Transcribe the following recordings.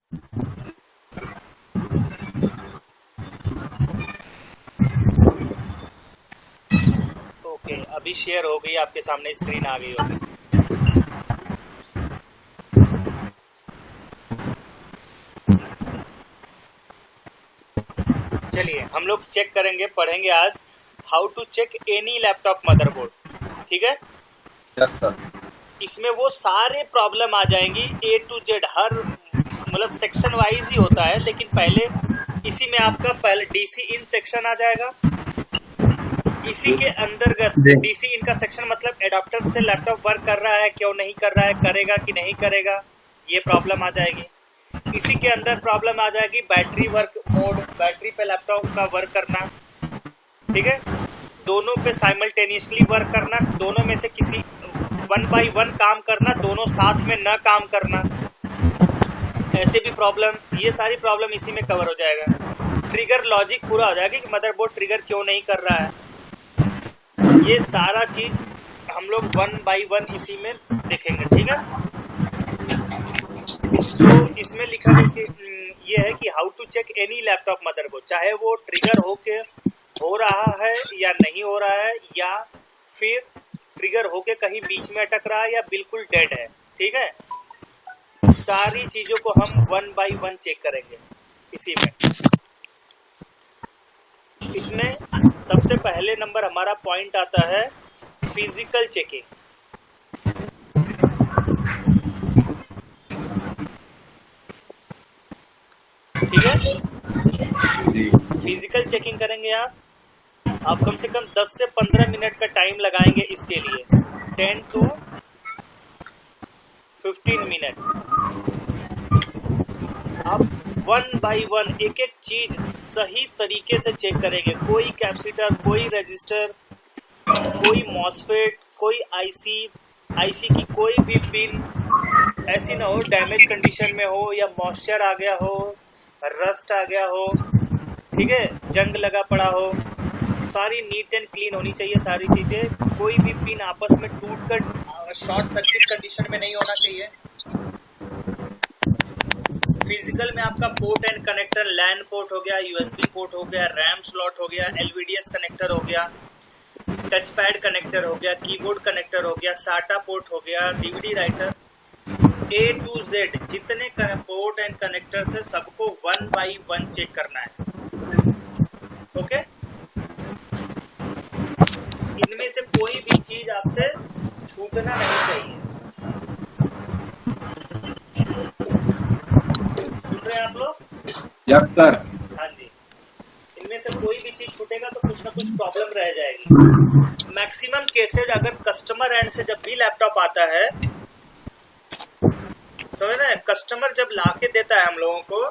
Okay, अभी share हो गई, आपके सामने स्क्रीन आ गई होगी। चलिए हम लोग चेक करेंगे, पढ़ेंगे आज how to check any laptop motherboard. ठीक है? Yes sir. इसमें वो सारे प्रॉब्लम आ जाएंगी ए टू जेड, हर मतलब सेक्शन वाइज ही होता है, लेकिन पहले इसी में आपका पहले डीसी इन सेक्शन आ जाएगा। इसी के अंतर्गत डीसी इन का सेक्शन मतलब एडाप्टर से लैपटॉप वर्क कर रहा है, क्यों नहीं कर रहा है, करेगा कि नहीं करेगा, ये प्रॉब्लम आ जाएगी। इसी के अंदर प्रॉब्लम आ जाएगी बैटरी वर्क मोड, बैटरी पे लैपटॉप का वर्क करना। ठीक है? दोनों पे साइमल्टेनियसली वर्क करना, दोनों में से किसी 1 by 1 काम करना, दोनों साथ में न काम करना, ऐसे भी प्रॉब्लम, ये सारी प्रॉब्लम इसी में कवर हो जाएगा। ट्रिगर लॉजिक पूरा हो जाएगा कि मदरबोर्ड ट्रिगर क्यों नहीं कर रहा है, ये सारा चीज हम लोग 1 by 1 इसी में देखेंगे। ठीक है? तो इसमें लिखा है कि ये है कि how to check any laptop motherboard, चाहे वो ट्रिगर हो रहा है या नहीं हो रहा है, या फिर ट्रिगर होके कहीं बीच में अटक रहा है या बिल्कुल डेड है। ठीक है? सारी चीजों को हम 1 by 1 चेक करेंगे इसी में। इसमें सबसे पहले नंबर हमारा पॉइंट आता है फिजिकल चेकिंग। ठीक है? फिजिकल चेकिंग करेंगे आप कम से कम 10 से 15 मिनट का टाइम लगाएंगे इसके लिए, 10 to 15 मिनट। आप 1 by 1 एक एक चीज सही तरीके से चेक करेंगे, कोई कैपेसिटर, कोई रजिस्टर, कोई मॉसफेट, कोई आईसी की कोई भी पिन ऐसी ना हो डैमेज कंडीशन में हो, या मॉइस्चर आ गया हो, रस्ट आ गया हो, ठीक है, जंग लगा पड़ा हो, सारी नीट एंड क्लीन होनी चाहिए सारी चीजें। कोई भी पिन आपस में टूट कर शॉर्ट सर्किट कंडीशन में नहीं होना चाहिए। फिजिकल में आपका port and connector, LAN port हो गया, यूएसबी पोर्ट हो गया, रैम स्लॉट हो गया, एलवीडीएस कनेक्टर हो गया, टच पैड कनेक्टर हो गया, कीबोर्ड कनेक्टर हो गया, साटा पोर्ट हो गया, DVD writer, A to Z जितने पोर्ट एंड कनेक्टर से सबको 1 by 1 चेक करना है। ओके? इनमें से कोई भी चीज आपसे छूटना नहीं चाहिए। सुन रहे हैं आप लोग? Yes sir. हाँ जी। इनमें से कोई भी चीज छूटेगा तो कुछ ना कुछ प्रॉब्लम रह जाएगी। मैक्सिमम केसेज अगर कस्टमर एंड से जब भी लैपटॉप आता है, समझ रहे हैं, कस्टमर जब लाके देता है हम लोगों को,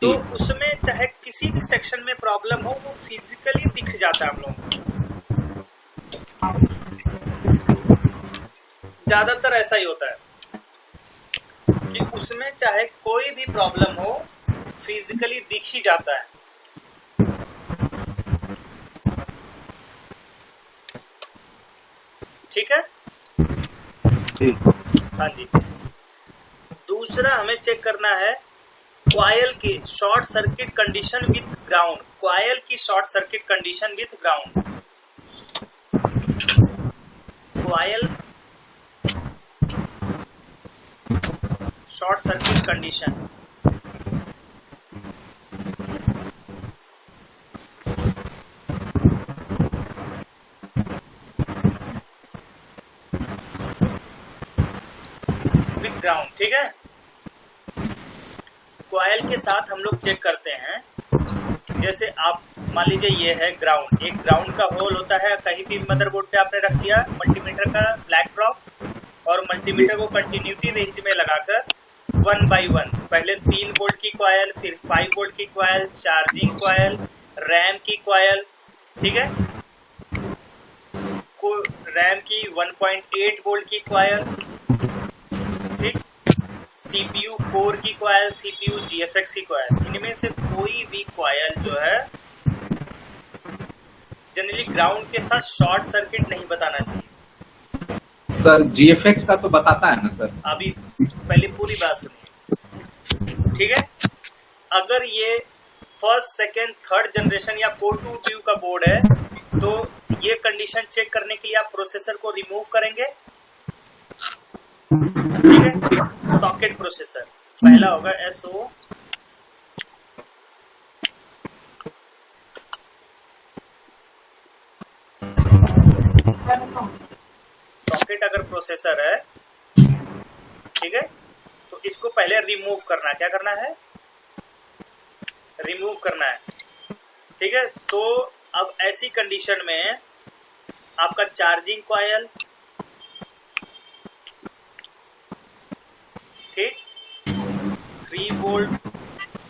तो उसमें चाहे किसी भी सेक्शन में प्रॉब्लम हो, वो फिजिकली दिख जाता है हम लोगों को। ज्यादातर ऐसा ही होता है कि उसमें चाहे कोई भी प्रॉब्लम हो, फिजिकली दिख ही जाता है। ठीक है? हाँ जी। दूसरा हमें चेक करना है कॉइल की short circuit condition with ground, coil की short circuit condition with ground. Coil short circuit condition, with ground. ठीक है? कॉइल के साथ हम लोग चेक करते हैं, जैसे आप मान लीजिए ये है ग्राउंड, एक ग्राउंड का होल होता है, कहीं भी मदरबोर्ड पे आपने रख दिया मल्टीमीटर का ब्लैक ड्रॉप, और मल्टीमीटर को कंटिन्यूटी रेंज में लगाकर 1 by 1 पहले 3 वोल्ट की कॉइल, फिर 5 वोल्ट की कॉइल, चार्जिंग कॉइल, रैम की कॉइल, ठीक है, रैम की 1.8 वोल्ट की कॉइल, ठीक, सीपीयू कोर की कॉइल, सीपीयू जीएफएक्स की कॉइल। इनमें से कोई भी कॉइल जो है जनरली ग्राउंड के साथ शॉर्ट सर्किट नहीं बताना चाहिए। सर जीएफएक्स का तो बताता है ना सर? अभी पहले पूरी बात सुनिए। ठीक है। अगर ये फर्स्ट सेकेंड थर्ड जनरेशन या कोर टू ड्यू का बोर्ड है तो ये कंडीशन चेक करने के लिए आप प्रोसेसर को रिमूव करेंगे, ठीक है। सॉकेट प्रोसेसर पहला होगा SO, सॉकेट अगर प्रोसेसर है, ठीक है, तो इसको पहले रिमूव करना है। क्या करना है? रिमूव करना है, ठीक है। तो अब ऐसी कंडीशन में आपका चार्जिंग कॉयल, ठीक, 3 volt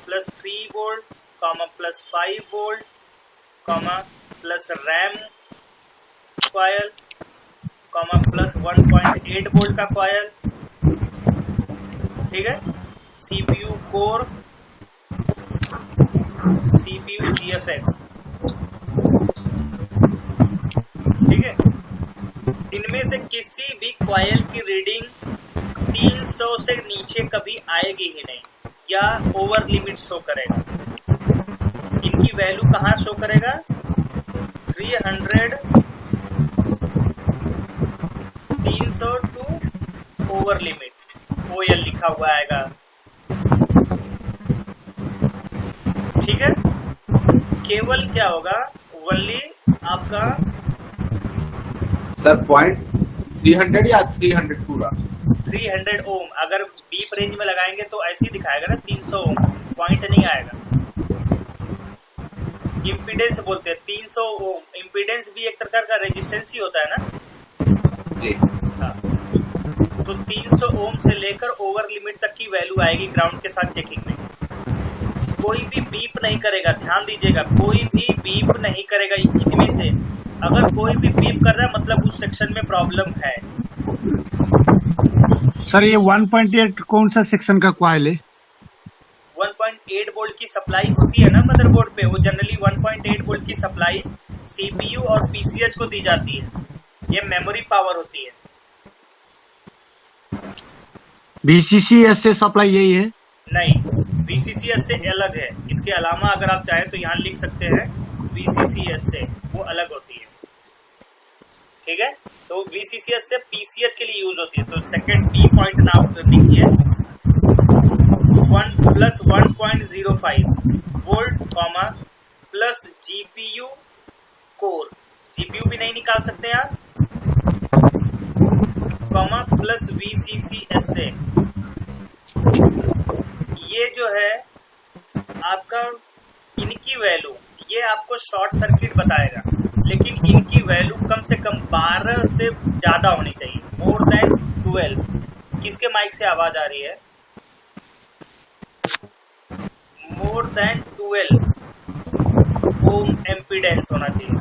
plus 3 volt comma plus 5 volt comma plus RAM coil comma plus 1.8 volt का कॉयल, ठीक है। CPU कोर, CPU GFX, ठीक है। इनमें से किसी भी कॉयल की रीडिंग 300 से नीचे कभी आएगी ही नहीं या ओवर लिमिट शो करेगा। इनकी वैल्यू कहाँ शो करेगा? 300 टू ओवर लिमिट, OL लिखा हुआ आएगा, ठीक है। केवल क्या होगा? ओनली आपका सर पॉइंट 300 या 300 पूरा 300 ओम। अगर बीप रेंज में लगाएंगे तो ऐसे ही दिखाएगा ना, 300 ओम, पॉइंट नहीं आएगा। इम्पीडेंस बोलते हैं 300 ओम। इम्पीडेंस भी एक प्रकार का रेजिस्टेंस ही होता है ना जी। हाँ। तो 300 ओम से लेकर ओवर लिमिट तक की वैल्यू आएगी ग्राउंड के साथ चेकिंग में। कोई भी बीप नहीं करेगा, ध्यान दीजिएगा, कोई भी बीप नहीं करेगा इनमें से। अगर कोई भी बीप कर रहा है मतलब उस सेक्शन में प्रॉब्लम है। सर ये 1.8 कौन सा सेक्शन का कॉइल है? 1.8 वोल्ट की सप्लाई होती है ना मदरबोर्ड पे, वो जनरली 1.8 वोल्ट की सप्लाई CPU और PCH को दी जाती है। ये मेमोरी पावर होती है। VCCS से सप्लाई यही है? नहीं, VCCS से अलग है। इसके अलावा अगर आप चाहें तो यहाँ लिख सकते हैं VCCS से, वो अलग होती है, ठीक है। तो VCCS से PCH के लिए यूज होती है। तो सेकंड B पॉइंट नाम लिखिए, 1 plus 1.05 volt comma plus GPU core, GPU भी नहीं निकाल सकते आप, कॉमा प्लस VCCS से। ये जो है आपका, इनकी वैल्यू ये आपको शॉर्ट सर्किट बताएगा, लेकिन इनकी वैल्यू कम से कम 12 से ज्यादा होनी चाहिए, मोर देन 12। किसके माइक से आवाज आ रही है? मोर देन 12 ओम एम्पीडेंस होना चाहिए।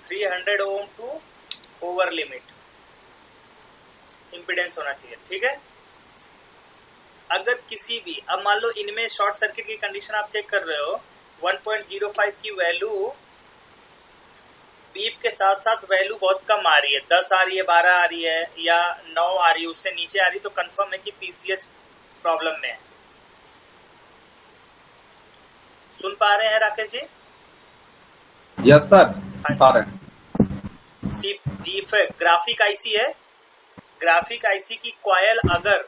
300 ओम टू ओवर लिमिट इम्पीडेंस होना चाहिए, ठीक है। अगर किसी भी, अब मान लो इनमें शॉर्ट सर्किट की कंडीशन आप चेक कर रहे हो, 1.05 की वैल्यू बीप के साथ साथ वैल्यू बहुत कम आ रही है, 10 आ रही है, 12 आ रही है या 9 आ रही है, उससे नीचे आ रही है, तो कंफर्म है कि PCH प्रॉब्लम में है। सुन पा रहे हैं राकेश जी? यस सर, पा रहे हैं। ग्राफिक आईसी है। ग्राफिक आईसी की कॉयल अगर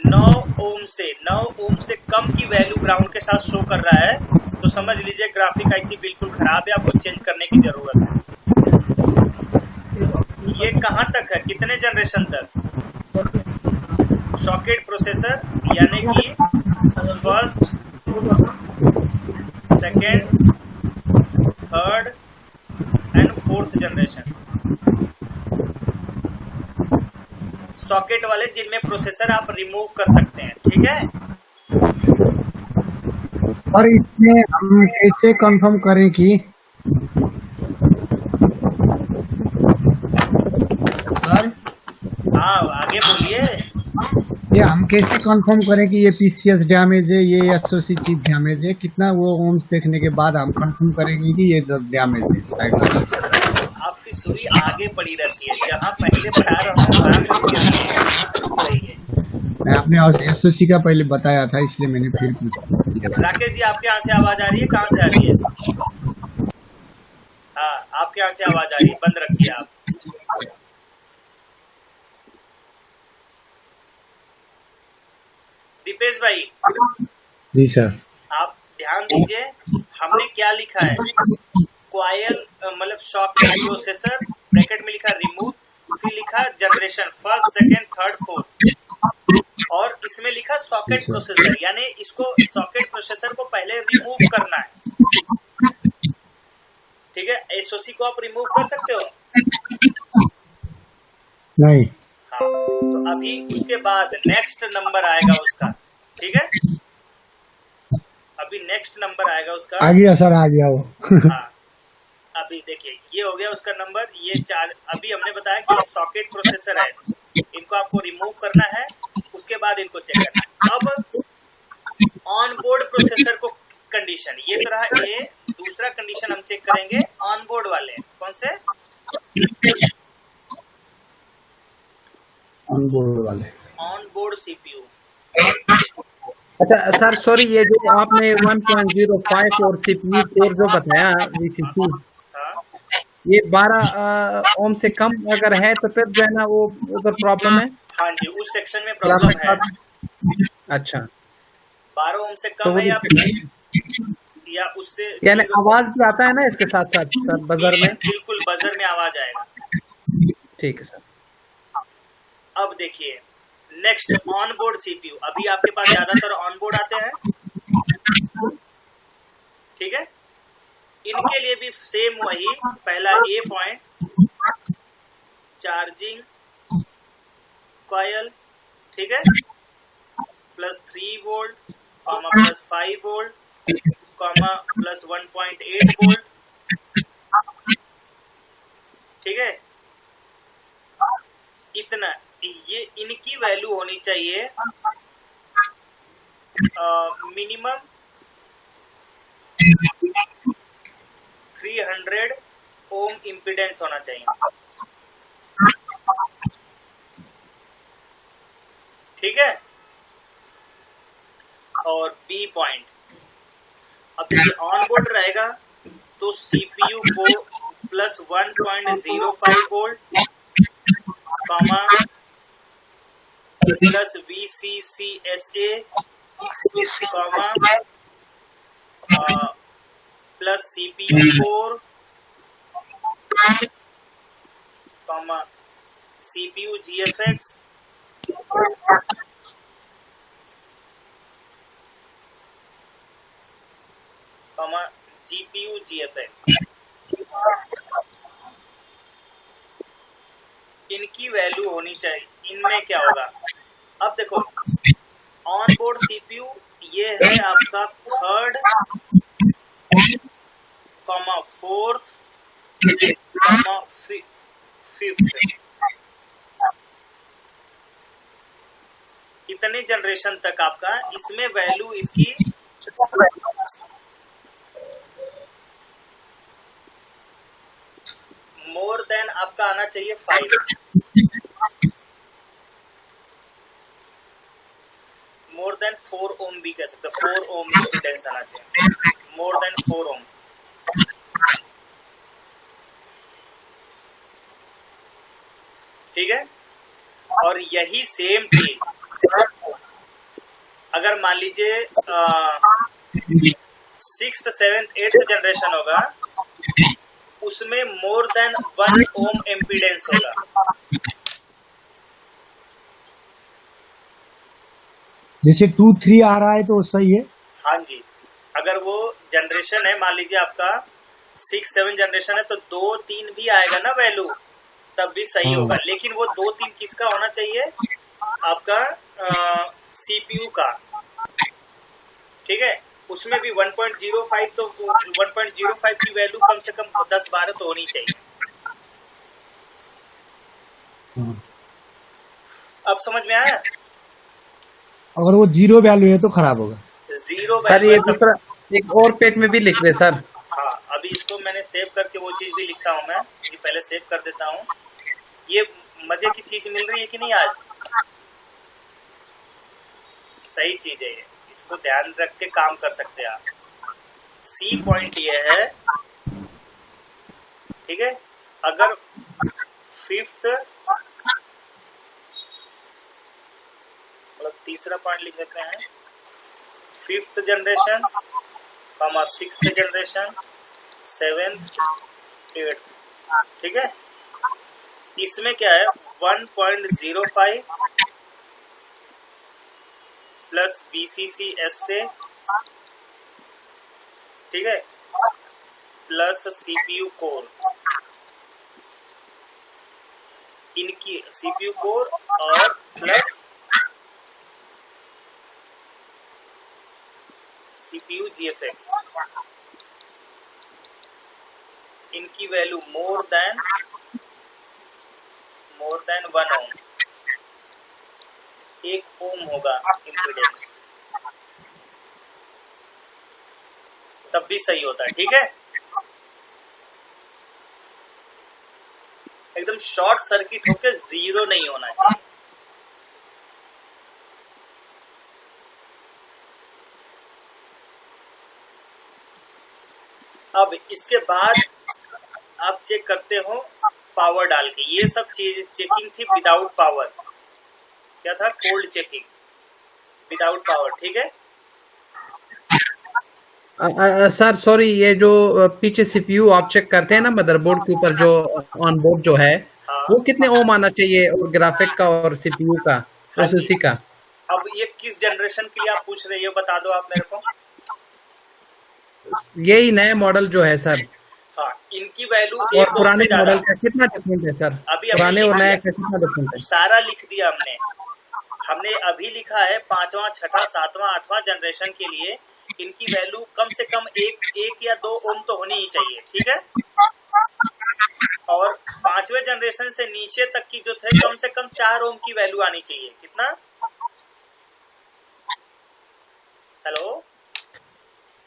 9 ओम से कम की वैल्यू ग्राउंड के साथ शो कर रहा है तो समझ लीजिए ग्राफिक आईसी बिल्कुल खराब है, आपको चेंज करने की जरूरत है। ये कहां तक है? कितने जनरेशन तक? सॉकेट प्रोसेसर यानी कि first, second, third and fourth generation socket वाले, जिनमें प्रोसेसर आप रिमूव कर सकते हैं, ठीक है। और इसमें हम कैसे कंफर्म करें कि सर? हाँ आगे बोलिए। ये हम कैसे कंफर्म करें कि ये PCH डैमेज है, ये SOC चिप डैमेज है? कितना वो ओम्स देखने के बाद हम कंफर्म करेंगे कि ये डैमेज है साइड वाला? आपकी सुई आगे पड़ी रहती है, जहाँ पहले पढ़ा रहा हूँ वहाँ पे आपने एसओसी का पहले बताया था, इसलिए मैंने फिर पूछा। राकेश जी, आपके यहाँ से आवाज आ रही है? कहाँ से आ रही है? हाँ, आपके यहाँ से आवाज आ रही है, बंद रखिए आप। दीपेश भाई जी सर। आप ध्यान दीजिए, हमने क्या लिखा है, कॉइल मतलब सॉकेट प्रोसेसर, ब्रैकेट में लिखा रिमूव, फिर लिखा generation first second third fourth, और इसमें लिखा सॉकेट प्रोसेसर, यानी इसको सॉकेट प्रोसेसर को पहले रिमूव करना है। ठीक है, एसओसी को आप रिमूव कर सकते हो? नहीं। हाँ, तो अभी उसके बाद नेक्स्ट नंबर आएगा उसका। ठीक है, अभी नेक्स्ट नंबर आएगा उसका। आ गया सर, आ गया वो। हाँ, अभी देखिए ये हो गया उसका नंबर, ये 4। अभी हमने बताया कि सॉकेट प्रोसेसर है, इनको आपको रिमूव करना है, उसके बाद इनको चेक करना है। अब ऑन बोर्ड प्रोसेसर को कंडीशन, ये तो रहा ए। दूसरा कंडीशन हम चेक करेंगे ऑन बोर्ड वाले, कौन से? ऑन बोर्ड वाले, ऑन बोर्ड सीपीयू। अच्छा सर सॉरी, ये जो आपने 1.05 और CPU कोर जो बताया VCC, हाँ, ये 12 ओम से कम अगर है तो फिर जो है ना वो उधर प्रॉब्लम है। हाँ जी, उस सेक्शन में प्रॉब्लम है। अच्छा, 12 ओम से तो कम है या उससे, यानी आवाज भी आता है ना इसके साथ साथ सर बजर में? बिल्कुल, बजर में आवाज आएगा। ठीक है सर। अब देखिए नेक्स्ट ऑन बोर्ड सीपीयू, अभी आपके पास ज्यादातर ऑन बोर्ड आते हैं। ठीक है, इनके लिए भी सेम वही, पहला ए पॉइंट चार्जिंग कॉइल, ठीक है, plus 3 volt comma plus 5 volt comma plus 1.8 volt. ठीक है, इतना, ये इनकी वैल्यू होनी चाहिए मिनिमम 300 ओम इम्पीडेंस होना चाहिए। ठीक है, और बी पॉइंट, अब ये ऑन बोर्ड रहेगा तो सीपीयू को plus 1.05 volt comma plus VCCSA comma plus CPU core comma CPU GFX comma GPU GFX। इनकी वैल्यू होनी चाहिए। इनमें क्या होगा, अब देखो ऑन बोर्ड सीपीयू ये है आपका third comma fourth comma fifth, इतने जनरेशन तक आपका, इसमें वैल्यू इसकी मोर देन आपका आना चाहिए 5, मोर देन 4 ओम भी कह सकते, 4 ओम इम्पीडेंस आना चाहिए, मोर देन 4 ओम। ठीक है, और यही सेम चीज अगर मान लीजिए 6th 7th 8th जनरेशन होगा, उसमें मोर देन 1 ओम इम्पीडेंस होगा। जैसे 2 3 आ रहा है तो सही है। हाँ जी, अगर वो जनरेशन है, मान लीजिए आपका 6 7 जनरेशन है तो 2 3 भी आएगा ना वैल्यू, तब भी सही होगा। लेकिन वो 2 3 किसका होना चाहिए, आपका सीपीयू का। ठीक है, उसमें भी 1.05, तो 1.05 की वैल्यू कम से कम 10-12 तो होनी चाहिए। अब समझ में आया? अगर वो 0 वैल्यू है तो खराब होगा। 0 सर ये दूसरा एक और पेज में भी लिख दे सर। हाँ, अभी इसको मैंने सेव करके वो चीज भी लिखता हूँ मैं, ये पहले सेव कर देता हूँ। ये मजे की चीज मिल रही है कि नहीं आज? सही चीज है ये, इसको ध्यान रख के काम कर सकते हैं आप। सी पॉइंट ये है, ठीक है। अगर फिफ्थ मतलब तीसरा पॉइंट लिख देते हैं, fifth generation, sixth generation, seventh, eighth, ठीक है। इसमें क्या है 1.05 प्लस VCC SA, ठीक है, प्लस CPU कोर, इनकी CPU कोर और प्लस CPU GFX, इनकी वैल्यू मोर देन 1 ओम, 1 ओम होगा इम्पीडेंस, तब भी सही होता है, ठीक है। एकदम शॉर्ट सर्किट होके जीरो नहीं होना चाहिए। अब इसके बाद आप चेक करते हो पावर डाल के, ये सब चीज चेकिंग थी विदाउट पावर, क्या था कोल्ड चेकिंग विदाउट पावर, ठीक है। सर सॉरी, ये जो पीछे सीपीयू आप चेक करते हैं ना मदरबोर्ड के ऊपर, जो ऑन बोर्ड जो है, हाँ। वो कितने ओम आना चाहिए, और ग्राफिक का और सीपीयू का, हाँ एसओसी का? अब ये किस जनरेशन के लिए आप पूछ रहे हो, बता दो आप मेरे को। यही नए मॉडल जो है सर, हाँ, इनकी वैल्यू और एक पुराने से मॉडल ज्यादा, का कितना डिफरेंस है सर? अभी पुराने और लिखा नए है, का कितना डिफरेंस है? सारा लिख दिया हमने अभी लिखा है 5वां, 6ठा, 7वां, 8वां जनरेशन के लिए इनकी वैल्यू कम से कम एक या 2 ओम तो होनी ही चाहिए, ठीक है। और 5वें जनरेशन से नीचे तक की जो थे कम से कम 4 ओम की वैल्यू आनी चाहिए। कितना? हेलो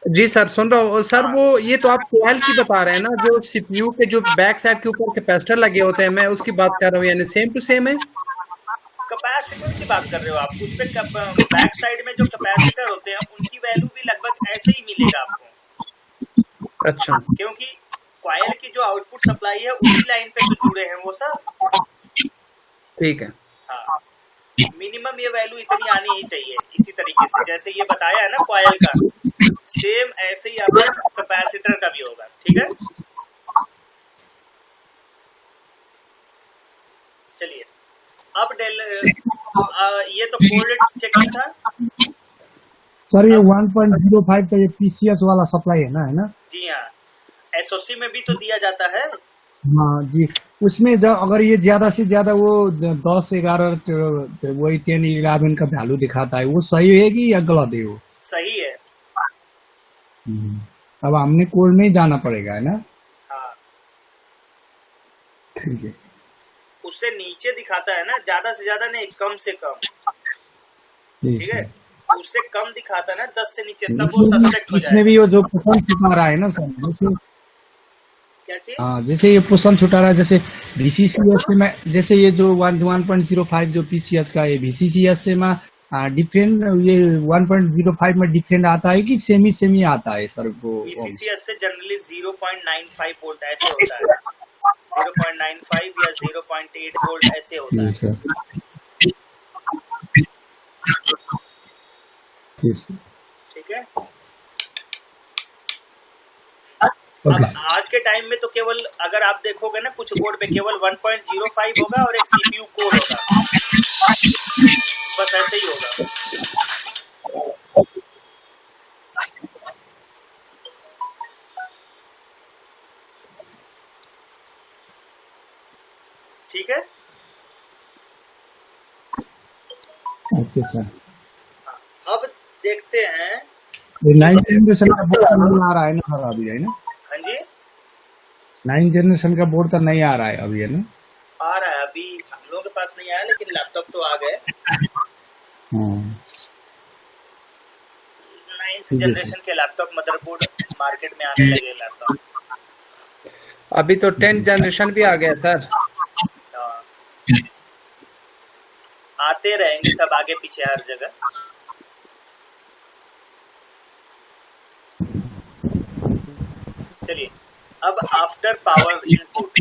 जी सर, सुन रहा हूँ सर। वो ये तो आप कॉइल की बता रहे हैं ना, जो सीपीयू के जो बैक साइड के ऊपर कैपेसिटर लगे होते हैं, मैं उसकी बात कर रहा हूँ, यानी सेम टू सेम है। कैपेसिटर की बात कर रहे हो आप, उस पे बैक साइड में जो कैपेसिटर होते हैं उनकी वैल्यू भी लगभग ऐसे ही मिलेगा आपको। अच्छा, क्योंकि कॉइल की जो आउटपुट सप्लाई है उसी लाइन पे तो जुड़े हैं वो सब, ठीक है। हाँ, मिनिमम ये वैल्यू इतनी आनी ही चाहिए। इसी तरीके से जैसे ये बताया है ना कॉइल का, सेम ऐसे ही आपका कैपेसिटर का भी होगा, ठीक है। चलिए अब ये तो कोल्ड चेकिंग था सर। ये 1.05 का ये पीसीएस वाला सप्लाई है ना? जी हाँ, एसओसी में भी तो दिया जाता है। हाँ जी, उसमें जब अगर ये ज्यादा से ज्यादा वो 10, 11 वही 10, 11 का वैल्यू दिखाता है, वो सही है कि या गलत है? वो सही है। अब हमने कोड में जाना पड़ेगा, है ना? हाँ, ठीक है। उससे नीचे दिखाता है ना, ज्यादा से ज्यादा नहीं, कम से कम, ठीक है। उससे कम दिखाता है ना 10 से नीचे, तब वो सस्पेक्ट हो जाएगा। इसमें भी वो जो पोषण छुटा रहा है ना सर, क्या चीज? हाँ, जैसे ये पोषण छुटा रहा है, जैसे VCCS में, जैसे ये जो 1.05 जो PCS का है, VCCS से में डिफरेंट, ये 1.05 में डिफरेंट आता है कि सेमी आता है सर? वो VCCS से जनरली 0.95 वोल्ट ऐसे होता है, 0.95 या 0.8 वोल्ट ऐसे होता है, सर। ठीक है। Okay. अब आज के टाइम में तो केवल अगर आप देखोगे ना, कुछ बोर्ड पे केवल 1.05 होगा और एक CPU कोड होगा, बस ऐसे ही होगा। ठीक है, ओके सर। अब देखते हैं। ये 9th जनरेशन का बोर्ड नहीं आ रहा है ना सर अभी, है ना? हाँ जी, 9th जनरेशन का बोर्ड तो नहीं आ रहा है अभी, है ना? आ रहा है, अभी हम लोगों के पास नहीं आया, लेकिन लैपटॉप तो आ गए। 9th जनरेशन के लैपटॉप मदरबोर्ड मार्केट में आने लगे लैपटॉप। अभी तो 10th जनरेशन भी आ गया सर। आते रहेंगे सब आगे पीछे हर जगह। चलिए अब after power input,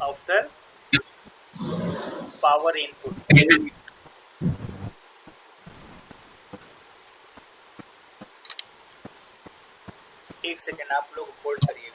after power input, एक सेकेंड आप लोग होल्ड करिएगा।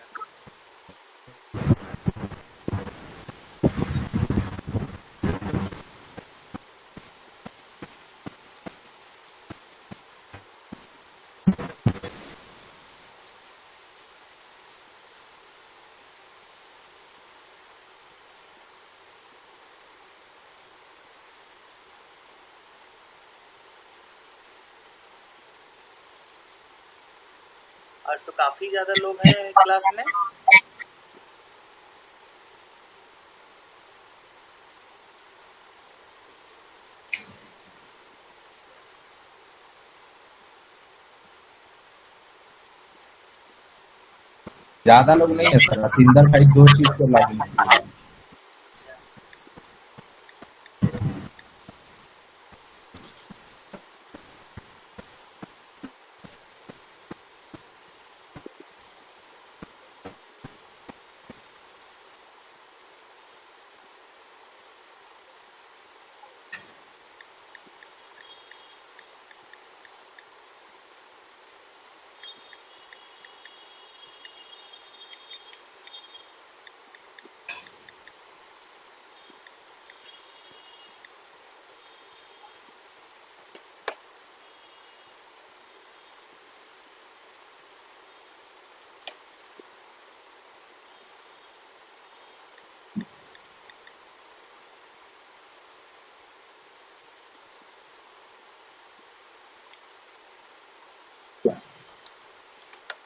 आज तो काफी ज्यादा लोग हैं क्लास में। ज्यादा लोग नहीं है सर, सिंदर भाई 2 चीज को लागू किए हैं।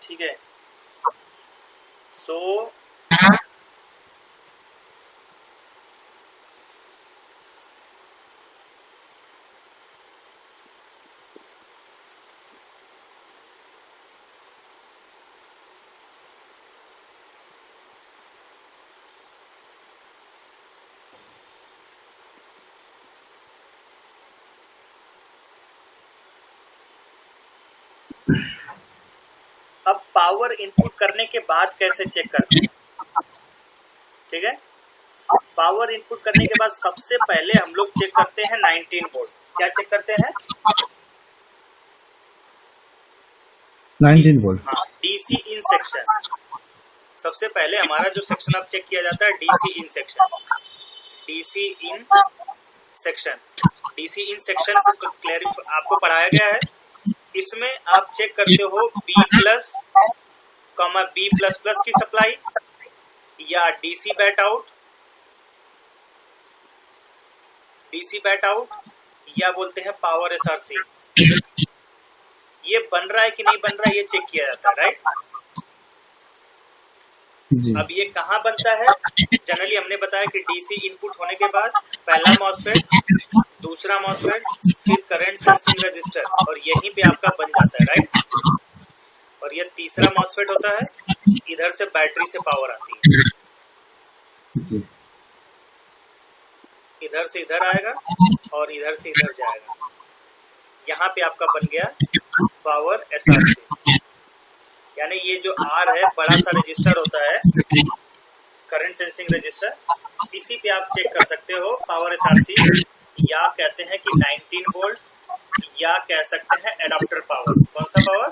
ठीक है, सो अब पावर इनपुट करने के बाद कैसे चेक करते हैं, ठीक है। पावर इनपुट करने के बाद सबसे पहले हम लोग चेक करते हैं 19 वोल्ट। क्या चेक करते हैं? 19 वोल्ट। हाँ, डीसी इन सेक्शन। सबसे पहले हमारा जो सेक्शन अब चेक किया जाता है DC in section. DC in section, DC in section को क्लैरिफाई आपको पढ़ाया गया है। इसमें आप चेक करते हो B plus B plus plus की सप्लाई या DC bat out, DC bat out या बोलते हैं पावर SRC। ये बन रहा है कि नहीं बन रहा है ये चेक किया जाता है, राइट। अब ये कहाँ बनता है? जनरली हमने बताया कि डीसी इनपुट होने के बाद पहला मॉसफेट, दूसरा मॉसफेट, फिर करंट सेंसिंग रजिस्टर, और यहीं पे आपका बन जाता है, राइट। और ये तीसरा मॉसफेट होता है, इधर से बैटरी से पावर आती है, इधर से इधर आएगा और इधर से इधर जाएगा। यहाँ पे आपका बन गया पावर SRC। यानी ये जो R है, बड़ा सा रजिस्टर होता है, करंट सेंसिंग रजिस्टर, इसी पे आप चेक कर सकते हो पावर SRC, या कहते हैं कि 19 वोल्ट, या कह सकते हैं एडाप्टर पावर। कौन सा पावर?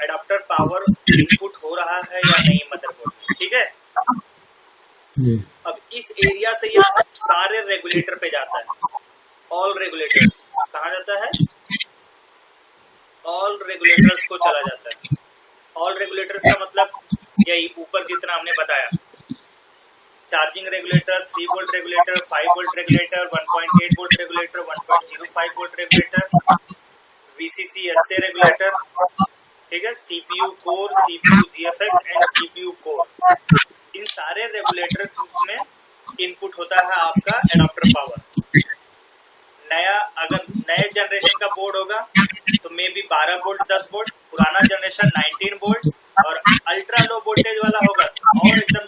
एडाप्टर पावर इनपुट हो रहा है या नहीं मदरबोर्ड में, ठीक है। अब इस एरिया से ये सारे रेगुलेटर पे जाता है, ऑल रेगुलेटर्स। कहाँ जाता है? ऑल रेगुलेटर्स को चला जाता है। ऑल रेगुलेटर्स का मतलब यही ऊपर जितना हमने बताया, charging regulator, 3 volt regulator, 5 volt regulator, 1.8 volt regulator, 1.05 volt regulator, VCC SA regulator, ठीक है, CPU core, CPU GFX and GPU core. इन सारे रेगुलेटर में इनपुट होता है आपका एडाप्टर पावर। नया अगर नए जनरेशन का बोर्ड होगा तो मे बी 12 वोल्ट 10 वोल्ट, पुराना जनरेशन 19 वोल्ट, और अल्ट्रा लो वोल्टेज वाला होगा और एकदम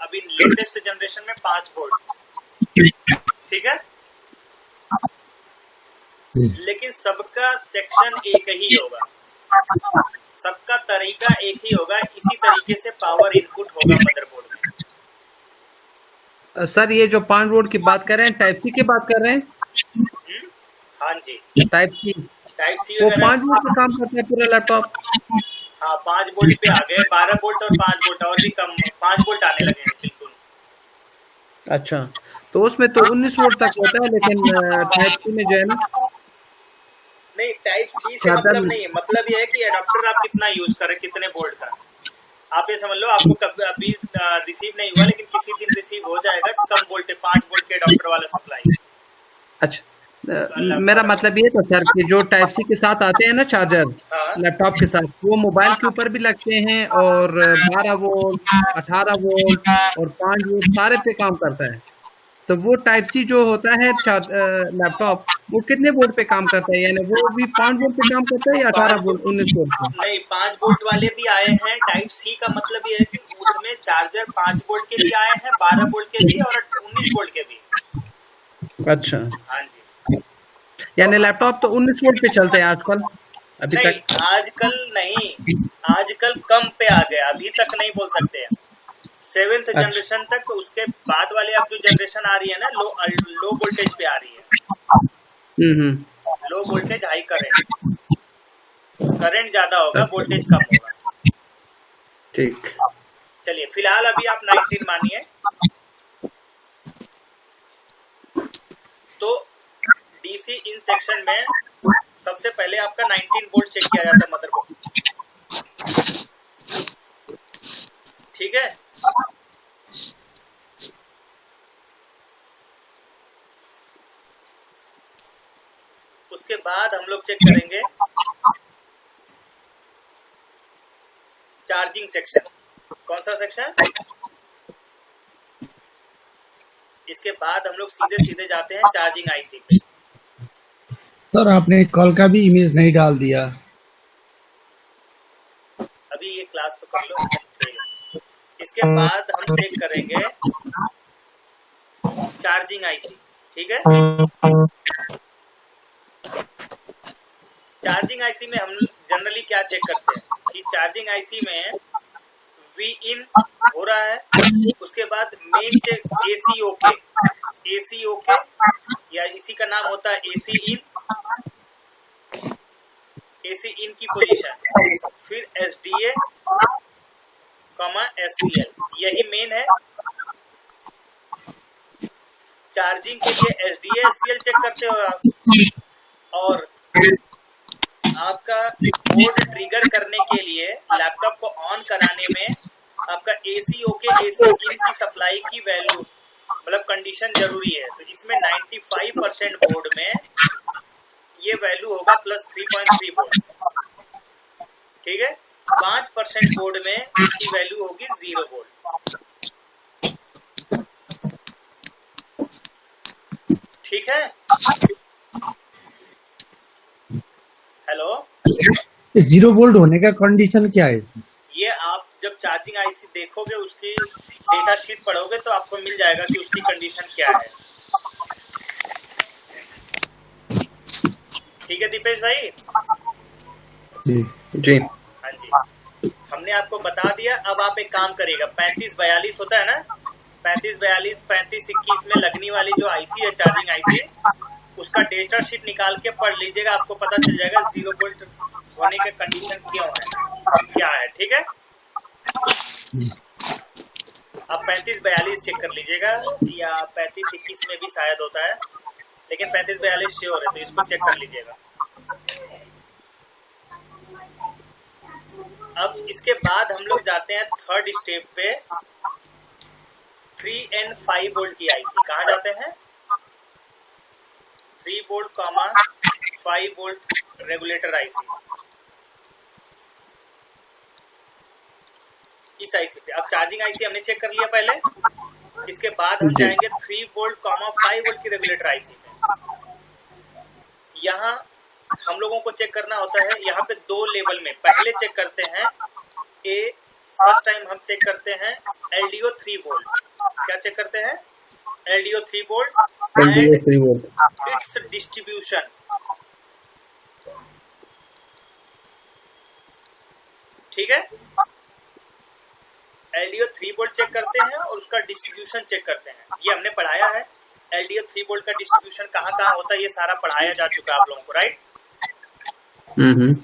अभी लेटेस्ट जनरेशन में 5 वोल्ट, ठीक है। लेकिन सबका सेक्शन एक ही होगा, सबका तरीका एक ही होगा। इसी तरीके से पावर इनपुट होगा मदरबोर्ड में। सर ये जो 5 वोल्ट की बात कर रहे हैं, टाइप सी की बात कर रहे हैं? हाँ जी, टाइप सी वो 5 वोल्ट पे काम करता है पूरा लैपटॉप? हाँ 5 वोल्ट पे आ गए, 12 वोल्ट और 5 वोल्ट और भी कम 5 वोल्ट आने लगे हैं बिल्कुल। अच्छा, तो उसमें तो 19 वोल्ट तक होता है, लेकिन टाइप सी में जो है ना, नहीं टाइप सी से मतलब नहीं है, मतलब ये है कि एडाप्टर आप कितना यूज करें, कितने वोल्ट का। आप ये समझ लो आपको कभी अभी रिसीव नहीं हुआ, लेकिन किसी दिन रिसीव हो जाएगा कम वोल्ट 5 वोल्ट के एडाप्टर वाला सप्लाई। अच्छा, मेरा मतलब ये था सर कि जो टाइप सी के साथ आते हैं ना चार्जर लैपटॉप के साथ, वो मोबाइल के ऊपर भी लगते हैं और 12 वोल्ट, 18 वोल्ट और 5 वोल्ट सारे पे काम करता है। तो वो टाइप सी जो होता है लैपटॉप, वो कितने वोल्ट पे काम करता है? यानी वो भी 5 वोल्ट पे काम करता है या 18 वोल्ट, 19 वोल्ट पे? नहीं 5 वोल्ट वाले भी आए हैं। टाइप सी का मतलब ये है कि उसमें चार्जर 5 वोल्ट के भी आए हैं, 12 वोल्ट के भी और 19 वोल्ट के भी। अच्छा, हाँ जी, यानी लैपटॉप तो 19 वोल्ट पे चलते हैं आजकल अभी नहीं तक? आजकल नहीं, आजकल कम पे आ गया, अभी तक नहीं बोल सकते हैं। 7th जनरेशन तक, उसके बाद वाले अब जो जनरेशन आ रही है ना, लो वोल्टेज पे आ रही है। लो वोल्टेज हाई करंट ज्यादा होगा, वोल्टेज कम होगा। ठीक, चलिए फिलहाल अभी आप 19 मानिए। तो डीसी इन सेक्शन में सबसे पहले आपका 19 वोल्ट चेक किया जाता है मदरबोर्ड, ठीक है। उसके बाद हम लोग चेक करेंगे चार्जिंग सेक्शन। कौन सा सेक्शन? इसके बाद हम लोग सीधे जाते हैं चार्जिंग आईसी पे। सर आपने कॉल का भी इमेज नहीं डाल दिया। अभी ये क्लास तो कर लो, ठीक है। इसके बाद हम चेक करेंगे चार्जिंग आईसी, ठीक है। चार्जिंग आईसी में हम जनरली क्या चेक करते हैं कि चार्जिंग आईसी में वी इन हो रहा है, उसके बाद मेन चेक एसी ओके या इसी का नाम होता है एसी इन की पोजीशन, फिर एसडीए एससीएल, यही मेन है। चार्जिंग के लिए एसडीए एससीएल चेक करते हो आप, और आपका बोर्ड ट्रिगर करने के लिए लैपटॉप को ऑन कराने में आपका एसी ओके एसी इन की सप्लाई की वैल्यू मतलब कंडीशन जरूरी है। तो इसमें 95% बोर्ड में ये वैल्यू होगा +3.3 वोल्ट, ठीक है। 5% बोर्ड में इसकी वैल्यू होगी 0 वोल्ट, ठीक है। हेलो, 0 वोल्ट होने का कंडीशन क्या है? ये आप जब चार्जिंग आईसी देखोगे, उसकी डेटा शीट पढ़ोगे तो आपको मिल जाएगा कि उसकी कंडीशन क्या है, ठीक है दीपेश भाई? जी हाँ जी, हमने आपको बता दिया। अब आप एक काम करिएगा, 3542 होता है ना, 3542 3521 में लगने वाली जो आईसी है चार्जिंग आईसी, उसका डेटा शीट निकाल के पढ़ लीजिएगा, आपको पता चल जाएगा 0 वोल्ट होने का कंडीशन क्यों है, क्या है, ठीक है। आप 3542 चेक कर लीजिएगा, या 3521 में भी शायद होता है, लेकिन 3542 श्योर है, तो इसको चेक कर लीजिएगा। अब इसके बाद हम लोग जाते हैं थर्ड स्टेप पे, 3 and 5 वोल्ट की आईसी। कहाँ जाते हैं? 3 वोल्ट 5 वोल्ट रेगुलेटर आईसी, इस आईसी पे। अब चार्जिंग आईसी हमने चेक कर लिया पहले, इसके बाद हम जाएंगे 3 वोल्ट 5 वोल्ट की रेगुलेटर आईसी पे। यहाँ हम लोगों को चेक करना होता है, यहाँ पे 2 लेवल में। पहले चेक करते हैं फर्स्ट टाइम हम चेक करते हैं LDO 3 वोल्ट। क्या चेक करते हैं? LDO 3 volt and it's distribution. ठीक है। LDO 3 वोल्ट चेक करते हैं और उसका डिस्ट्रीब्यूशन चेक करते हैं। ये हमने पढ़ाया है, LDO 3 वोल्ट का डिस्ट्रीब्यूशन कहाँ कहाँ होता है, ये सारा पढ़ाया जा चुका है आप लोगों को, राइट।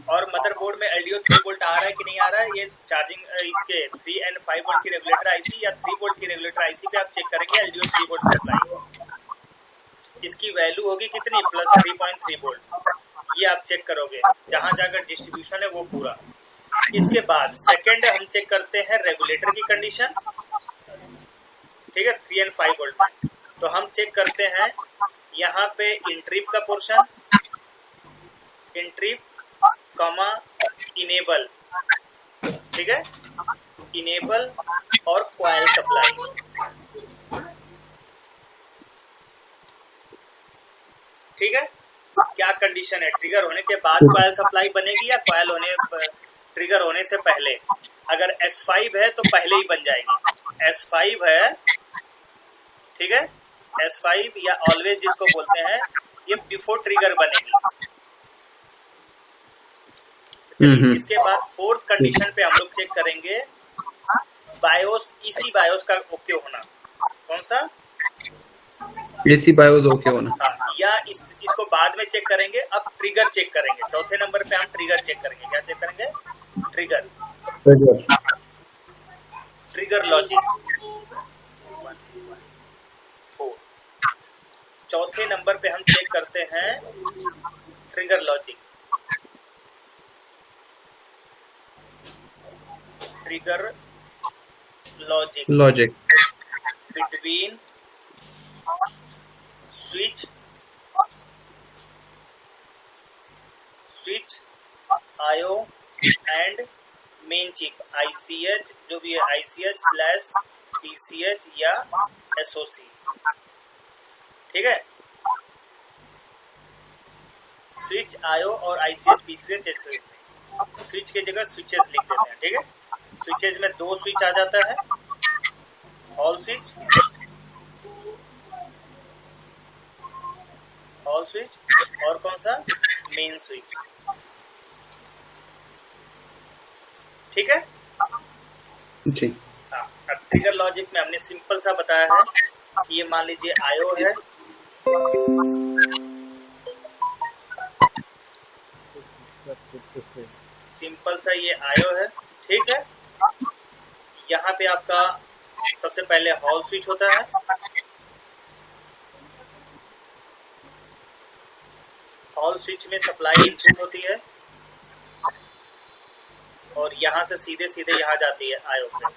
और मदरबोर्ड में LDO 3 वोल्ट आ रहा है कि नहीं आ रहा है, ये चार्जिंग इसके 3 and 5 वोल्ट की रेगुलेटर आईसी या 3 वोल्ट की रेगुलेटर आईसी पे आप चेक करेंगे LDO 3 वोल्ट सप्लाई। इसकी वैल्यू होगी कितनी, प्लस 3.3 वोल्ट, ये आप चेक करोगे जहां जाकर डिस्ट्रीब्यूशन है वो पूरा। इसके बाद सेकंड हम चेक करते हैं रेगुलेटर की कंडीशन, ठीक है, 3 and 5 वोल्ट में। तो हम चेक करते हैं यहाँ पे इंट्रिप का पोर्शन, इंट्रिप कॉमा इनेबल, ठीक है, इनेबल और कॉइल सप्लाई, ठीक है। क्या कंडीशन है, ट्रिगर होने के बाद कॉइल सप्लाई बनेगी या कॉइल होने ट्रिगर होने से पहले। अगर S5 है तो पहले ही बन जाएगी, S5 है, ठीक है, S5 या ऑलवेज जिसको बोलते हैं, ये बिफोर ट्रिगर बनेगी। इसके बाद फोर्थ कंडीशन पे हम लोग चेक करेंगे बायोस, इसी बायोस का ओके होना। कौन सा, एसी बायोस ओके होना। हाँ, या इसको बाद में चेक करेंगे। अब ट्रिगर चेक करेंगे, चौथे नंबर पे हम ट्रिगर चेक करेंगे। क्या चेक करेंगे, ट्रिगर, ट्रिगर लॉजिक 4। चौथे नंबर पे हम चेक करते हैं trigger logic, trigger logic between switch आयो एंड मेन चिप, ICH जो भी है, ICH/PCH या SOC, ठीक है। स्विच आयो और ICH PCH SOC, स्विच की जगह स्विचेस लिख देते हैं, ठीक है। स्विचेस में 2 स्विच आ जाता है, हॉल स्विच और कौन सा, मेन स्विच, ठीक है जी। हाँ, अब ट्रिगर लॉजिक में हमने सिंपल सा बताया है कि ये मान लीजिए आयो है, सिंपल सा ये आयो है, ठीक है। यहाँ पे आपका सबसे पहले हॉल स्विच होता है, हॉल स्विच में सप्लाई इनपुट होती है और यहाँ से सीधे सीधे यहाँ जाती है आयो पे,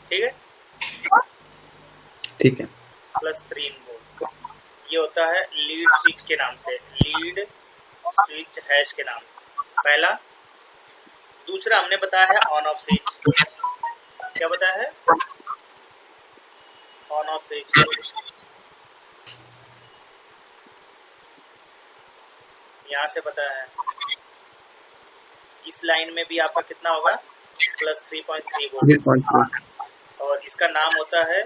ठीक है, ठीक है। प्लस 3 वोल्ट, ये होता है लीड स्विच के नाम से, लीड स्विच हैश के नाम से, पहला। दूसरा हमने बताया है ऑन ऑफ स्विच, क्या बताया है, ऑन ऑफ स्विच। यहाँ से बताया है, इस लाइन में भी आपका कितना होगा, प्लस 3.3 वोल्ट, और इसका नाम होता है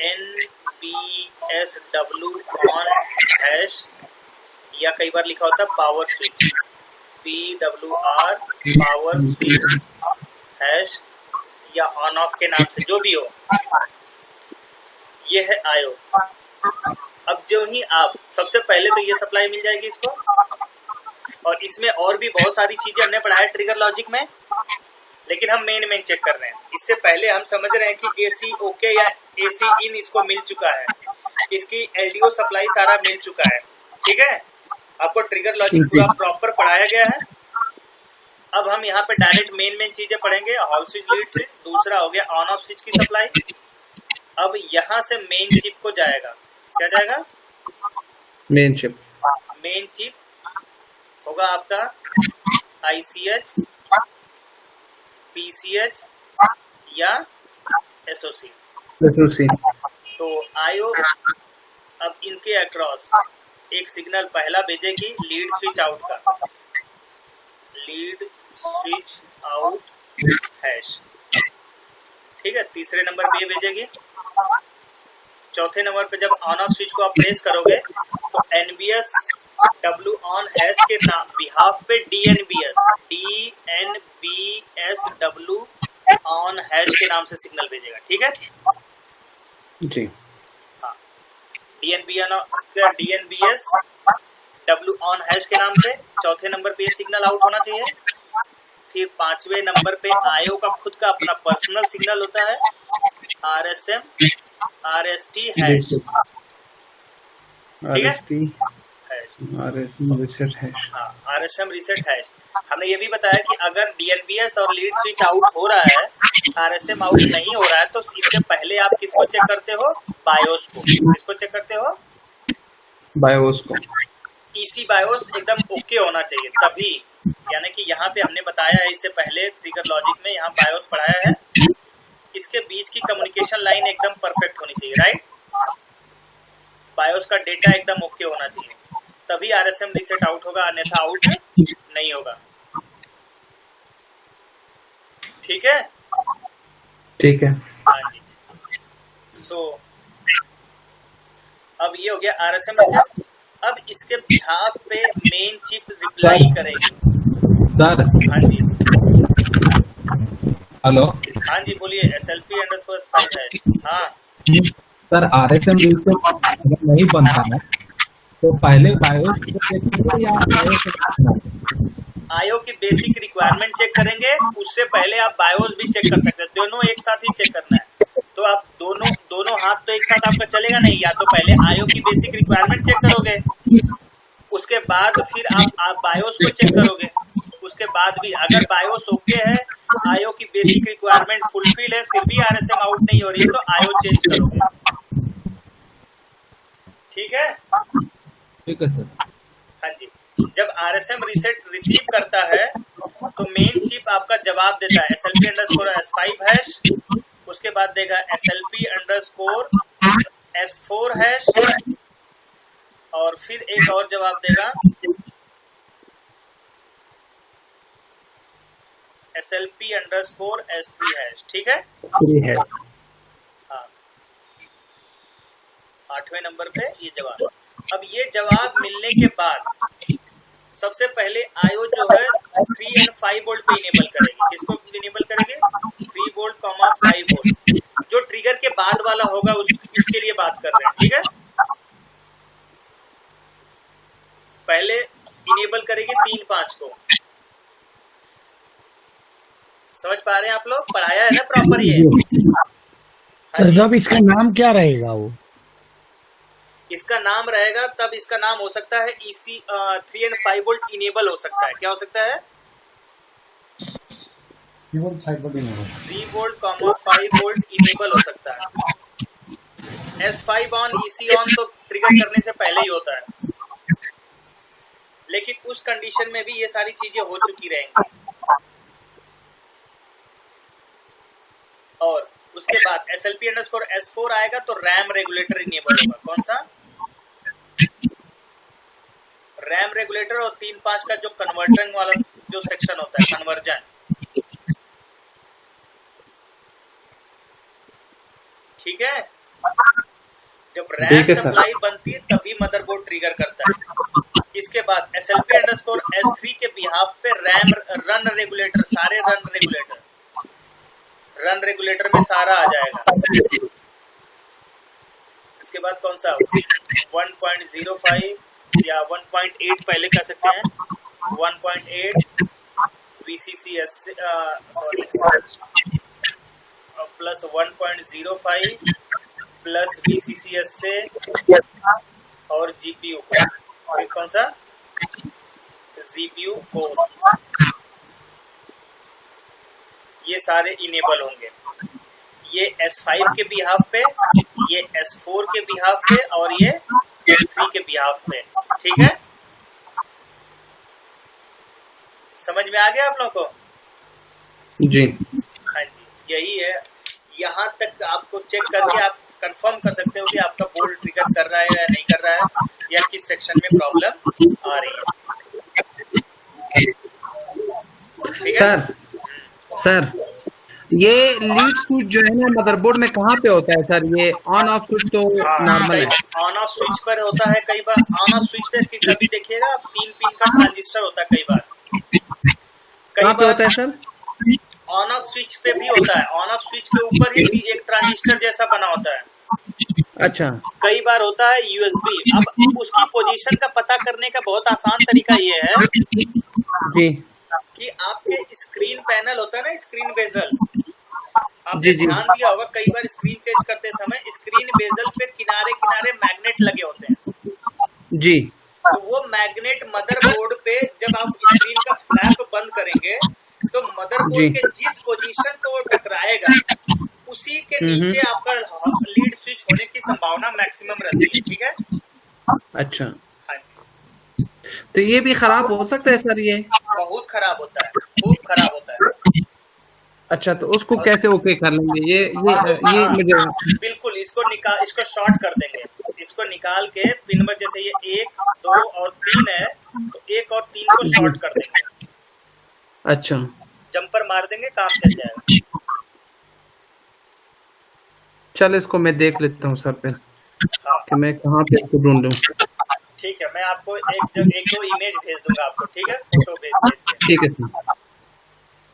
NPSW ऑन हैश, या कई बार लिखा होता है power switch, PWR power switch hash, या ऑन ऑफ के नाम से जो भी हो, ये है आयो। अब जो ही आप सबसे पहले तो ये सप्लाई मिल जाएगी इसको, और इसमें और भी बहुत सारी चीजें हमने पढ़ाया ट्रिगर लॉजिक में, लेकिन हम मेन चेक कर रहे हैं। इससे पहले हम समझ रहे हैं कि AC ओके या AC इन इसको मिल चुका है, इसकी LDO सप्लाई सारा मिल चुका है, ठीक है। आपको ट्रिगर लॉजिक पूरा प्रॉपर पढ़ाया गया है। अब हम यहाँ पे डायरेक्ट मेन चीजें पढ़ेंगे, हॉल स्विच, लीड स्विच, दूसरा हो गया ऑन ऑफ स्विच की सप्लाई। अब यहाँ से मेन चिप को जाएगा, क्या जाएगा, मेन चिप होगा आपका ICH PCH या SOC। तो आयो अब इनके अक्रॉस एक सिग्नल पहला भेजेगी लीड स्विच आउट का, लीड स्विच आउट हैश, ठीक है। तीसरे नंबर पे ये भेजेगी। चौथे नंबर पे जब ऑन ऑफ स्विच को आप प्रेस करोगे तो NBS W ऑन हैश के नाम बिहाफ पे DNBS W ऑन हैश के नाम से सिग्नल भेजेगा, ठीक है जी। हाँ, DNBS W ऑन हैश के नाम पे चौथे नंबर पे ये सिग्नल आउट होना चाहिए। फिर पांचवें नंबर पे आईओ का खुद का अपना पर्सनल सिग्नल होता है RSM RST हैश, ठीक है RSM रीसेट हैश। हाँ, RSM रीसेट हैश। हमने ये भी बताया कि अगर DNBS और लीड स्विच आउट हो रहा है, RSM आउट नहीं हो रहा है, तो इससे पहले आप किसको चेक करते हो? बायोस को। किसको चेक करते हो? बायोस को। EC बायोस एकदम ओके होना चाहिए तभी, यानी कि यहाँ पे हमने बताया है इससे पहले ट्रिगर लॉजिक में, यहाँ बायोस पढ़ाया है, इसके बीच की कम्युनिकेशन लाइन एकदम परफेक्ट होनी चाहिए, राइट। बायोस का डेटा एकदम ओके होना चाहिए, तभी RSM रीसेट आउट होगा, अन्यथा आउट नहीं होगा, ठीक है। ठीक है। हाँ जी। अब ये हो गया RSM रीसेट। अब इसके बिहाफ पे मेन चिप रिप्लाई करेगी। सर। हाँ जी, हेलो। हाँ जी बोलिए। SLP_S5 hash. हाँ सर, RSM रीसेट अगर नहीं बनता है तो पहले बायोस को चेक करेंगे या आईओ की बेसिक रिक्वायरमेंट चेक करेंगे, उससे पहले आप बायोस भी चेक कर सकते हैं, दोनों एक साथ ही चेक करना है। तो आप दोनों हाथ तो एक साथ आपका चलेगा नहीं, या तो पहले आईओ की बेसिक रिक्वायरमेंट चेक करोगे, उसके बाद फिर आप बायोस को चेक करोगे, उसके बाद भी अगर बायोस ओके है, आईओ की बेसिक रिक्वायरमेंट फुलफिल है, फिर भी RSM आउट नहीं हो रही है, तो आईओ चेंज करोगे, ठीक है। ठीक है सर। हाँ जी। जब RSM रीसेट रिसीव करता है तो मेन चिप आपका जवाब देता है SLP_S5 हैश, उसके बाद देगा SLP_S4 हैश, और फिर एक और जवाब देगा SLP_S3 हैश, ठीक है। हाँ, 8वें नंबर पे ये जवाब। अब ये जवाब मिलने के बाद सबसे पहले आईओ जो है 3 और 5 वोल्ट पे इनेबल करेगी। किसको इनेबल करेंगे? 3 वोल्ट, 5 वोल्ट। जो ट्रिगर के बाद वाला होगा उसके लिए बात कर रहे हैं, ठीक है। पहले इनेबल करेगी 3, 5 को। समझ पा रहे हैं आप लोग? पढ़ाया है ना प्रॉपर ये? सर जब इसका नाम क्या रहेगा? वो इसका नाम रहेगा तब इसका नाम हो सकता है EC 3 और 5 वोल्ट इनेबल हो सकता है। क्या हो सकता है? 3 वोल्ट, 5 वोल्ट इनेबल हो सकता है। S5 ऑन EC ऑन तो ट्रिगर करने से पहले ही होता है, लेकिन उस कंडीशन में भी ये सारी चीजें हो चुकी रहेंगी। और उसके बाद SLP_S4 आएगा तो रैम रेगुलेटर इनेबल होगा। कौन सा? रैम रेगुलेटर और 3, 5 का जो कन्वर्टिंग वाला जो सेक्शन होता है, कन्वर्जन, ठीक है। जब रैम सप्लाई बनती है तभी मदरबोर्ड ट्रिगर करता है। इसके बाद SLP_S3 के बिहाफ पे रन रेगुलेटर, सारे रन रेगुलेटर में सारा आ जाएगा। इसके बाद कौन सा? 1.05 या 1.8 पहले कह सकते हैं, 1.8 VCCS प्लस 1.05 प्लस VCCS से और GPU को। कौन सा? GPU को। ये सारे इनेबल होंगे। ये S5 के बिहाफ पे, ये S4 के बिहाफ पे, और ये S3 के बिहाफ पे, ठीक है। समझ में आ गया आप लोगों को? जी। हाँ जी, यही है। यहाँ तक आपको चेक करके आप कंफर्म कर सकते हो कि आपका बोर्ड ट्रिगर कर रहा है या नहीं कर रहा है, या किस सेक्शन में प्रॉब्लम आ रही है, ठीक है? सर ये लीड स्विच जो है ना मदरबोर्ड में कहाँ पे होता है सर? ये ऑन ऑफ स्विच तो नॉर्मल है। ऑन ऑफ स्विच पर होता है कई बार। ऑन ऑफ स्विच पे कभी देखिएगा 3 पिन का ट्रांजिस्टर होता है कई बार। कहाँ पे होता है सर? ऑन ऑफ स्विच पे भी होता है। ऑन ऑफ स्विच के ऊपर ही भी एक ट्रांजिस्टर जैसा बना होता है। अच्छा, कई बार होता है यूएसबी। अब उसकी पोजीशन का पता करने का बहुत आसान तरीका ये है जी कि आपके स्क्रीन पैनल होता है ना, स्क्रीन बेजल, आपने जी, जी। ध्यान दिया होगा कई बार स्क्रीन चेंज करते समय स्क्रीन बेजल पे किनारे किनारे मैग्नेट लगे होते हैं। जी तो वो मैग्नेट मदरबोर्ड पे जब आप स्क्रीन का फ्लैप बंद करेंगे तो मदरबोर्ड जी। के जिस पोजीशन पे वो टकराएगा उसी के नीचे आपका लीड स्विच होने की संभावना मैक्सिमम रहती है। ठीक है। अच्छा, हाँ जी, तो ये भी खराब हो सकता है सर? ये बहुत खराब होता है, खूब खराब होता है। अच्छा, तो उसको कैसे ओके कर लेंगे? ये मुझे बिल्कुल इसको शॉर्ट कर देंगे। इसको निकाल के पिन नंबर जैसे ये 1, 2 और 3 है तो 1 और 3 को शॉर्ट कर देंगे। अच्छा, जंपर मार देंगे, काम चल जाएगा। चल इसको मैं देख लेता हूँ सर फिर हाँ कि मैं कहाँ पे इसको ढूंढ लूँ। ठीक है, मैं आपको एक 2 इमेज भेज दूंगा आपको। ठीक है, फोटो भेज के। ठीक है सर।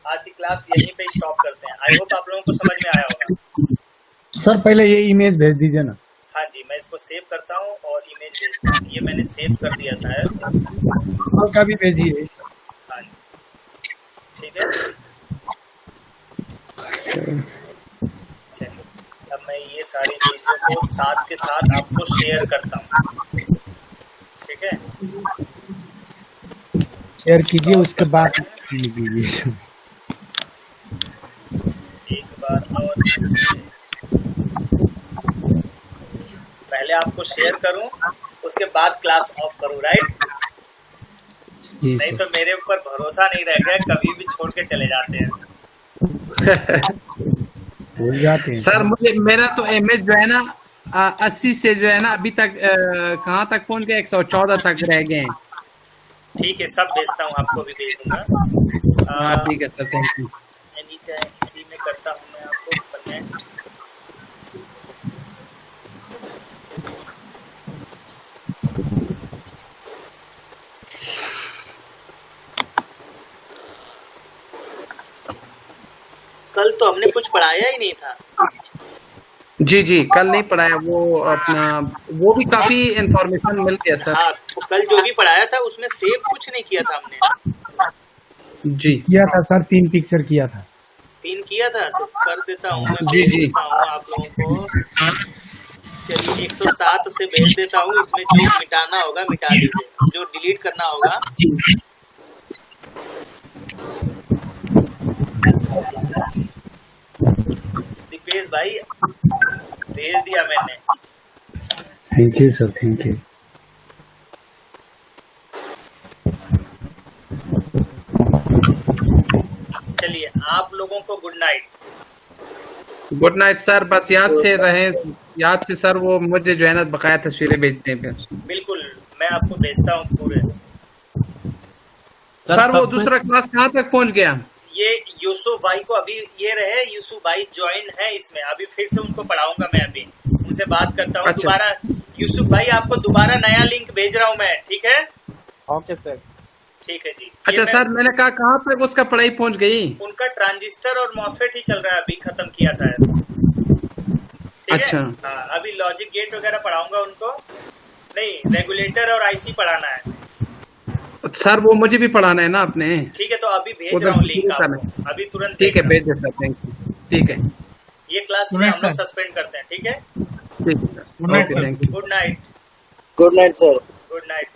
आज की क्लास यहीं पे स्टॉप करते हैं। आई होप आप लोगों को समझ में आया होगा। सर पहले ये इमेज भेज दीजिए ना। हाँ जी, मैं इसको सेव करता हूँ और इमेज भेजता हूँ। ये मैंने सेव कर दिया शायद। और का भी भेजिए। हाँ जी, ठीक है। चलिए, अब मैं ये सारी चीजों को साथ के साथ आपको शेयर करता हूँ। ठीक है, शेयर कीजिए, उसके बाद लीजिए। एक बार और पहले आपको शेयर करूं, उसके बाद क्लास ऑफ करूं, राइट? जी नहीं सर। तो मेरे ऊपर भरोसा नहीं रह गया, कभी भी छोड़ के चले जाते हैं। भूल जाते हैं सर मेरा तो इमेज जो है ना 80 से जो है ना अभी तक कहाँ तक पहुँच गया? 114 तक रह गए हैं। ठीक है, सब भेजता हूँ, आपको भी भेज दूंगा। हाँ ठीक है sir, thank you. Any time इसी में करता हूँ मैं आपको कनेक्ट। कल तो हमने कुछ पढ़ाया ही नहीं था। जी जी, कल नहीं पढ़ाया। वो भी काफी इंफॉर्मेशन मिल गया सर। हाँ, तो कल जो भी पढ़ाया था उसमें सेव कुछ नहीं किया था हमने। जी किया था सर, 3 पिक्चर किया था। 3 किया था, तो कर देता हूँ मैं, जी, भेज जी। देता हूँ आप लोगों को। चलिए 107 से भेज देता हूँ। इसमें जो मिटाना होगा मिटा दीजिए, जो डिलीट करना होगा। दीपेश भाई भेज दिया मैंने। Thank you sir, thank you. चलिए, आप लोगों को good night. Good night sir. बस याद से सर वो मुझे जो है ना बकाया तस्वीरें भेजते हैं फिर। बिल्कुल, मैं आपको भेजता हूँ पूरे। सर वो दूसरा क्लास कहाँ तक पहुँच गया? ये यूसुफ भाई को अभी ये रहे, यूसुफ भाई ज्वाइन है इसमें। अभी फिर से उनको पढ़ाऊंगा मैं, अभी उनसे बात करता हूँ। अच्छा। दोबारा यूसुफ भाई आपको दोबारा नया लिंक भेज रहा हूँ मैं। ठीक है? Okay sir. ठीक है जी। अच्छा सर, मैंने कहा कहाँ तक उसका पढ़ाई पहुँच गई? उनका ट्रांजिस्टर और मॉसफेट ही चल रहा है, अभी खत्म किया शायद। ठीक अच्छा। है? हाँ, अभी लॉजिक गेट वगैरह पढ़ाऊंगा उनको। नहीं, रेगुलेटर और आईसी पढ़ाना है। सर वो मुझे भी पढ़ाना है ना आपने। ठीक है, तो अभी भेज रहा हूँ लिंक आपको, अभी तुरंत। ठीक है, भेज दे सर, थैंक यू। ठीक है, ये क्लास में हम लोग सस्पेंड करते हैं। ठीक है? ठीक है sir, okay, thank you. Good night. Good night sir. Good night.